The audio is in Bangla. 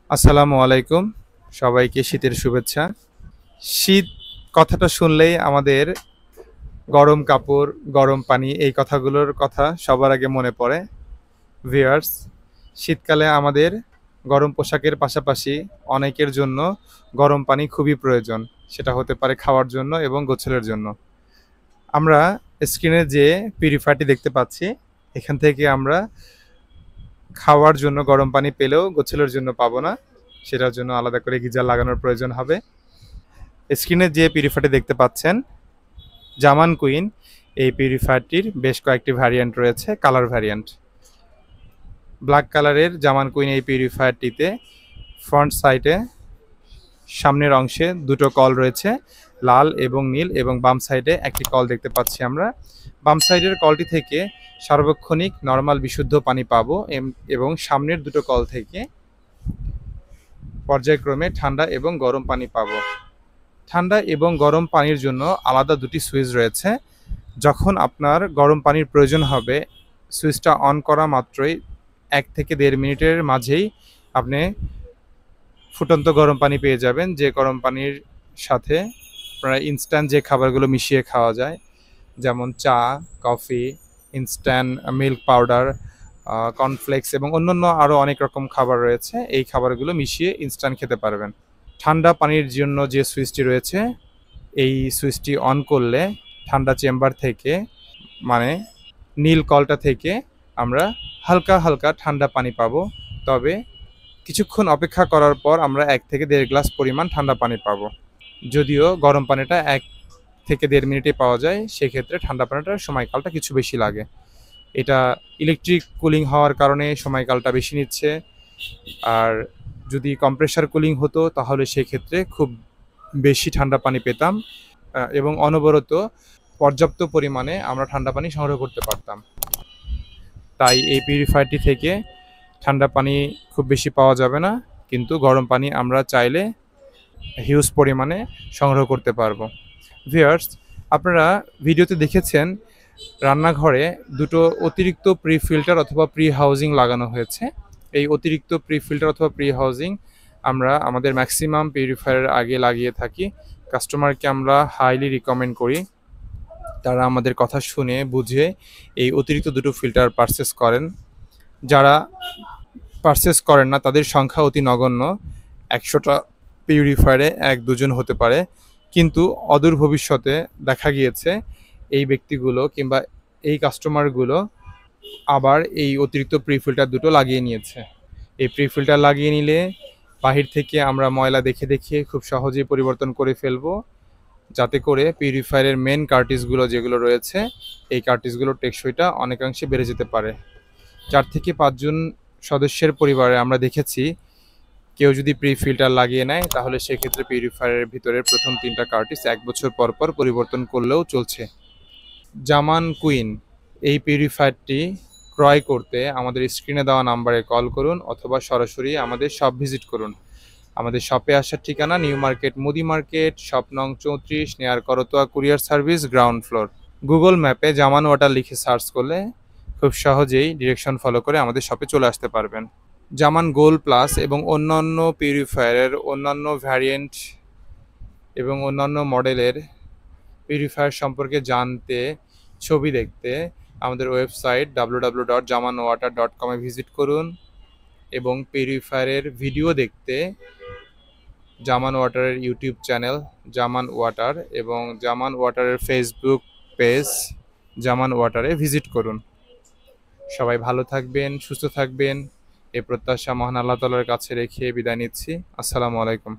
আসসালামু আলাইকুম। সবাইকে শীতের শুভেচ্ছা। শীত কথাটা শুনলেই আমাদের গরম কাপড়, গরম পানি এই কথাগুলোর কথা সবার আগে মনে পড়ে। ভিউয়ার্স, শীতকালে আমাদের গরম পোশাকের পাশাপাশি অনেকের জন্য গরম পানি খুবই প্রয়োজন। সেটা হতে পারে খাওয়ার জন্য এবং গোসলের জন্য। আমরা স্ক্রিনে যে পিউরিফায়ারটি দেখতে পাচ্ছি, এখান থেকে আমরা খাওয়ার জন্য গরম পানি পেলেও গোসলের জন্য পাবো না। সেটার জন্য আলাদা করে গিজার লাগানোর প্রয়োজন হবে। স্ক্রিনে যে পিউরিফায়ারটি দেখতে পাচ্ছেন, জামান কুইন, এই পিউরিফায়ারটির বেশ কয়েকটি ভ্যারিয়েন্ট রয়েছে, কালার ভ্যারিয়েন্ট। ব্ল্যাক কালারের জামান কুইন এই পিউরিফায়ারটিতে ফ্রন্ট সাইডে সামনের অংশে দুটো কল রয়েছে, লাল এবং নীল, এবং বাম সাইডে একটি কল দেখতে পাচ্ছি আমরা। বাম সাইডের কলটি থেকে সার্বক্ষণিক নর্মাল বিশুদ্ধ পানি পাবো এবং সামনের দুটো কল থেকে পর্যায়ক্রমে ঠান্ডা এবং গরম পানি পাবো। ঠান্ডা এবং গরম পানির জন্য আলাদা দুটি সুইচ রয়েছে। যখন আপনার গরম পানির প্রয়োজন হবে, সুইচটা অন করা মাত্রই ১ থেকে ১.৫ মিনিটের মাঝেই আপনি ফুটন্ত গরম পানি পেয়ে যাবেন, যে গরম পানির সাথে আপনারা ইনস্ট্যান্ট যে খাবারগুলো মিশিয়ে খাওয়া যায়, যেমন চা, coffee, instant milk powder, cornflakes এবং অন্যান্য আরও অনেক রকম খাবার রয়েছে। এই খাবারগুলো মিশিয়ে ইনস্ট্যান্ট খেতে পারবেন। ঠান্ডা পানির জন্য যে সুইচটি রয়েছে, এই সুইচটি অন করলে ঠান্ডা চেম্বার থেকে, মানে নীল কলটা থেকে আমরা হালকা হালকা ঠান্ডা পানি পাবো। তবে কিছুক্ষণ অপেক্ষা করার পর আমরা ১ থেকে ১.৫ গ্লাস পরিমাণ ঠান্ডা পানি পাবো। যদিও গরম পানিটা ১ থেকে ১.৫ মিনিটে পাওয়া যায়, সেক্ষেত্রে ঠান্ডা পানিটার সময়কালটা কিছু বেশি লাগে। এটা ইলেকট্রিক কুলিং হওয়ার কারণে সময়কালটা বেশি নিচ্ছে। আর যদি কম্প্রেসার কুলিং হতো তাহলে সেক্ষেত্রে খুব বেশি ঠান্ডা পানি পেতাম এবং অনবরত পর্যাপ্ত পরিমাণে আমরা ঠান্ডা পানি সংগ্রহ করতে পারতাম। তাই এই পিউরিফায়ারটি থেকে ঠান্ডা পানি খুব বেশি পাওয়া যাবে না, কিন্তু গরম পানি আমরা চাইলে হিউজ পরিমাণে সংগ্রহ করতে পারবো। ভিউয়ার্স, আপনারা ভিডিওতে দেখেছেন রান্নাঘরে দুটো অতিরিক্ত প্রি ফিল্টার অথবা প্রি হাউজিং লাগানো হয়েছে। এই অতিরিক্ত প্রি ফিল্টার অথবা প্রি হাউজিং আমরা আমাদের ম্যাক্সিমাম পিউরিফায়ারের আগে লাগিয়ে থাকি। কাস্টমারকে আমরা হাইলি রিকমেন্ড করি তারা আমাদের কথা শুনে বুঝে এই অতিরিক্ত দুটো ফিল্টার পারচেস করেন। যারা পারচেস করেন না তাদের সংখ্যা অতি নগণ্য। ১০০টা পিউরিফায়ারে ১-২ জন হতে পারে, কিন্তু অদূর ভবিষ্যতে দেখা গিয়েছে এই ব্যক্তিগুলো কিংবা এই কাস্টমারগুলো আবার এই অতিরিক্ত প্রি ফিল্টার দুটো লাগিয়ে নিয়েছে। এই প্রি ফিল্টার লাগিয়ে নিলে বাহির থেকে আমরা ময়লা দেখে দেখে খুব সহজেই পরিবর্তন করে ফেলবো, যাতে করে পিউরিফায়ারের মেন কার্টিজগুলো যেগুলো রয়েছে, এই কার্টিজগুলোর টেকসইটা অনেকাংশে বেড়ে যেতে পারে। ৪ থেকে ৫ জন সদস্যের পরিবারে আমরা দেখেছি কেউ যদি প্রি ফিল্টার লাগিয়ে নেয় তাহলে সেক্ষেত্রে পিউরিফায়ারের ভিতরের প্রথম ৩টা কার্টিজ ১ বছর পর পর পরিবর্তন করলেও চলছে। জামান কুইন এই পিউরিফায়ারটি ক্রয় করতে আমাদের স্ক্রিনে দেওয়া নাম্বারে কল করুন অথবা সরাসরি আমাদের শপ ভিজিট করুন। আমাদের শপে আসার ঠিকানা নিউ মার্কেট, মুদি মার্কেট, শপ নং ৩৪, নেয়ার Karatoya courier service, ground floor. Google ম্যাপে জামান ওয়াটার লিখে সার্চ করলে খুব সহজেই ডিরেকশন ফলো করে আমাদের শপে চলে আসতে পারবেন। জামান গোল্ড প্লাস এবং অন্যান্য পিউরিফায়ারের অন্যান্য ভ্যারিয়েন্ট এবং অন্যান্য মডেলের পিউরিফায়ার সম্পর্কে জানতে, ছবি দেখতে আমাদের ওয়েবসাইট www.jamanwater.com-এ ভিজিট করুন এবং পিউরিফায়ারের ভিডিও দেখতে জামান ওয়াটারের ইউটিউব চ্যানেল জামান ওয়াটার এবং জামান ওয়াটারের ফেসবুক পেজ জামান ওয়াটারে ভিজিট করুন। সবাই ভালো থাকবেন, সুস্থ থাকবেন, এই প্রত্যাশা মহান আল্লাহ তাআলার কাছে রেখে বিদায় নিচ্ছি। আসসালামু আলাইকুম।